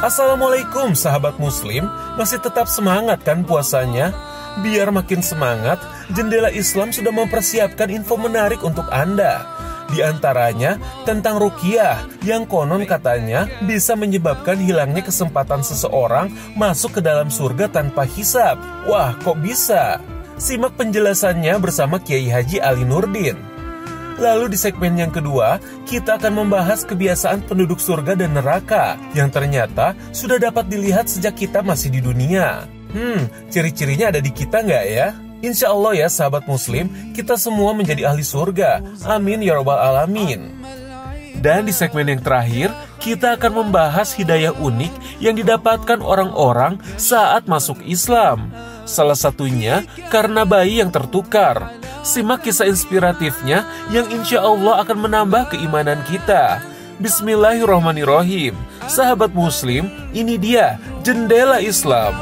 Assalamualaikum sahabat muslim, masih tetap semangat kan puasanya? Biar makin semangat, Jendela Islam sudah mempersiapkan info menarik untuk Anda. Di antaranya tentang ruqyah yang konon katanya bisa menyebabkan hilangnya kesempatan seseorang masuk ke dalam surga tanpa hisab. Wah, kok bisa? Simak penjelasannya bersama Kiai Haji Ali Nurdin. Lalu di segmen yang kedua, kita akan membahas kebiasaan penduduk surga dan neraka yang ternyata sudah dapat dilihat sejak kita masih di dunia. Ciri-cirinya ada di kita nggak ya? Insya Allah ya sahabat muslim, kita semua menjadi ahli surga. Amin ya rabbal alamin. Dan di segmen yang terakhir, kita akan membahas hidayah unik yang didapatkan orang-orang saat masuk Islam. Salah satunya karena bayi yang tertukar. Simak kisah inspiratifnya yang insya Allah akan menambah keimanan kita. Bismillahirrahmanirrahim. Sahabat muslim, ini dia Jendela Islam.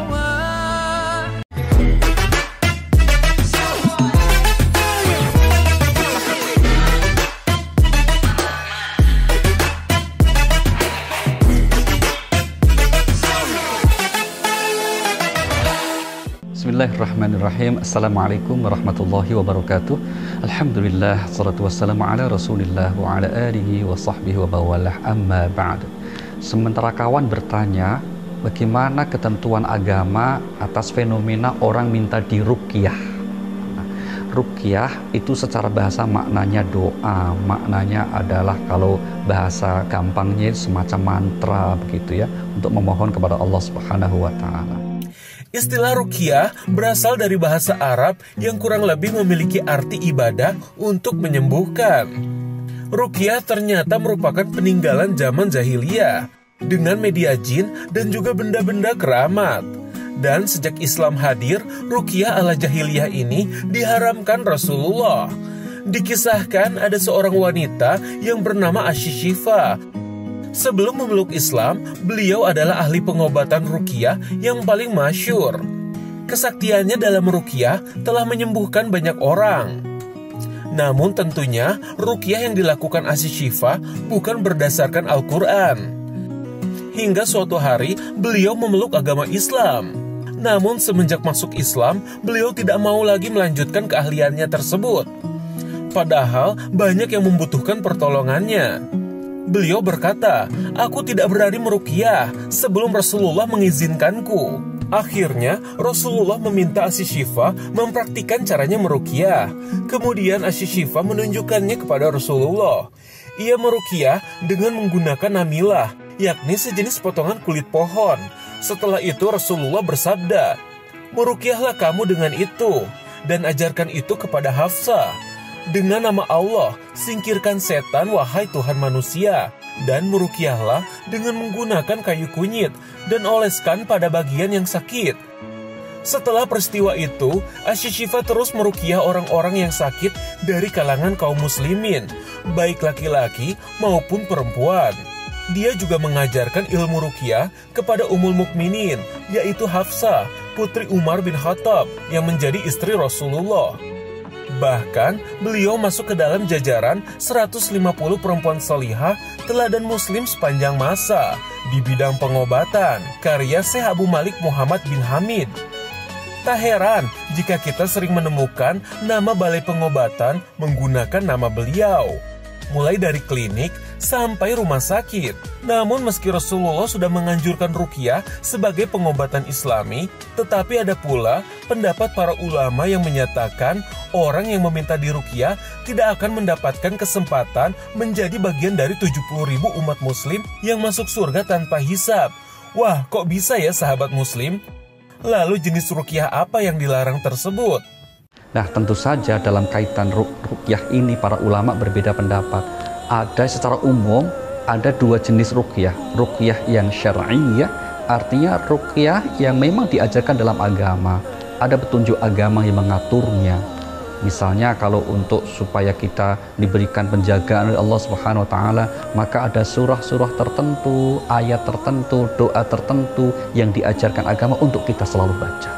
Bismillahirrahmanirrahim. Assalamualaikum warahmatullahi wabarakatuh. Alhamdulillah, salatu wassalamu ala rasulillah wa ala alihi wa sahbihi wa bawalah, amma ba'd. Sementara kawan bertanya, bagaimana ketentuan agama atas fenomena orang minta diruqyah? Ruqyah itu secara bahasa maknanya doa, maknanya adalah kalau bahasa gampangnya semacam mantra begitu ya, untuk memohon kepada Allah Subhanahu wa taala. Istilah ruqyah berasal dari bahasa Arab yang kurang lebih memiliki arti ibadah untuk menyembuhkan. Ruqyah ternyata merupakan peninggalan zaman jahiliyah dengan media jin dan juga benda-benda keramat. Dan sejak Islam hadir, ruqyah ala jahiliyah ini diharamkan Rasulullah. Dikisahkan ada seorang wanita yang bernama Asy-Syifa. Sebelum memeluk Islam, beliau adalah ahli pengobatan ruqyah yang paling masyhur. Kesaktiannya dalam ruqyah telah menyembuhkan banyak orang. Namun tentunya, ruqyah yang dilakukan Asy-Syifa bukan berdasarkan Al-Quran. Hingga suatu hari, beliau memeluk agama Islam. Namun semenjak masuk Islam, beliau tidak mau lagi melanjutkan keahliannya tersebut. Padahal banyak yang membutuhkan pertolongannya. Beliau berkata, "Aku tidak berani meruqyah sebelum Rasulullah mengizinkanku." Akhirnya, Rasulullah meminta Asy-Syifa mempraktikkan caranya meruqyah. Kemudian Asy-Syifa menunjukkannya kepada Rasulullah. Ia meruqyah dengan menggunakan namilah, yakni sejenis potongan kulit pohon. Setelah itu Rasulullah bersabda, "Meruqyahlah kamu dengan itu, dan ajarkan itu kepada Hafsah. Dengan nama Allah, singkirkan setan wahai Tuhan manusia, dan meruqyahlah dengan menggunakan kayu kunyit dan oleskan pada bagian yang sakit." Setelah peristiwa itu, Asy-Syifa terus meruqyah orang-orang yang sakit dari kalangan kaum muslimin, baik laki-laki maupun perempuan. Dia juga mengajarkan ilmu ruqyah kepada Ummul Mukminin, yaitu Hafsah, putri Umar bin Khattab yang menjadi istri Rasulullah. Bahkan, beliau masuk ke dalam jajaran 150 perempuan salihah teladan muslim sepanjang masa di bidang pengobatan, karya Syekh Abu Malik Muhammad bin Hamid. Tak heran jika kita sering menemukan nama balai pengobatan menggunakan nama beliau, mulai dari klinik sampai rumah sakit. Namun meski Rasulullah sudah menganjurkan ruqyah sebagai pengobatan Islami, tetapi ada pula pendapat para ulama yang menyatakan orang yang meminta diruqyah tidak akan mendapatkan kesempatan menjadi bagian dari 70.000 umat muslim yang masuk surga tanpa hisab. Wah, kok bisa ya sahabat muslim? Lalu jenis ruqyah apa yang dilarang tersebut? Nah, tentu saja dalam kaitan ruqyah ini para ulama berbeda pendapat. Ada secara umum, ada dua jenis ruqyah. Ruqyah yang syar'iyyah, artinya ruqyah yang memang diajarkan dalam agama. Ada petunjuk agama yang mengaturnya. Misalnya kalau untuk supaya kita diberikan penjagaan oleh Allah Subhanahu wa taala, maka ada surah-surah tertentu, ayat tertentu, doa tertentu yang diajarkan agama untuk kita selalu baca.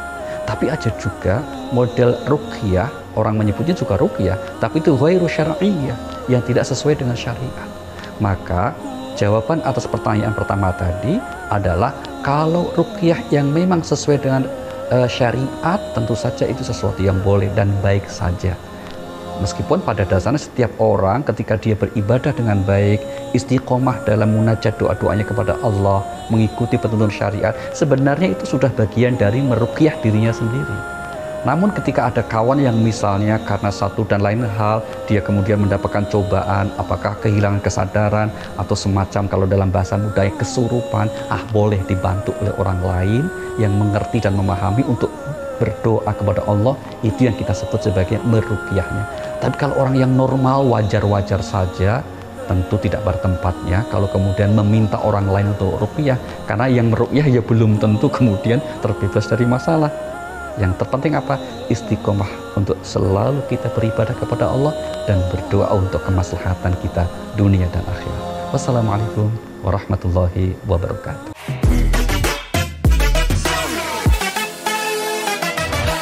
Tapi ada juga model ruqyah, orang menyebutnya juga ruqyah, tapi itu ghairu syar'iyyah, yang tidak sesuai dengan syariat. Maka jawaban atas pertanyaan pertama tadi, adalah kalau ruqyah yang memang sesuai dengan syariat, tentu saja itu sesuatu yang boleh dan baik saja. Meskipun pada dasarnya setiap orang ketika dia beribadah dengan baik, istiqomah dalam munajat doa-doanya kepada Allah, mengikuti petunjuk syariat, sebenarnya itu sudah bagian dari meruqyah dirinya sendiri. Namun ketika ada kawan yang misalnya karena satu dan lain hal, dia kemudian mendapatkan cobaan, apakah kehilangan kesadaran, atau semacam kalau dalam bahasa mudah kesurupan, boleh dibantu oleh orang lain yang mengerti dan memahami untuk berdoa kepada Allah, itu yang kita sebut sebagai meruqyahnya. Tapi kalau orang yang normal, wajar-wajar saja, tentu tidak bertempatnya kalau kemudian meminta orang lain untuk ruqyah, karena yang meruqyah ya belum tentu kemudian terbebas dari masalah. Yang terpenting apa? Istiqomah untuk selalu kita beribadah kepada Allah dan berdoa untuk kemaslahatan kita dunia dan akhirat. Wassalamualaikum warahmatullahi wabarakatuh.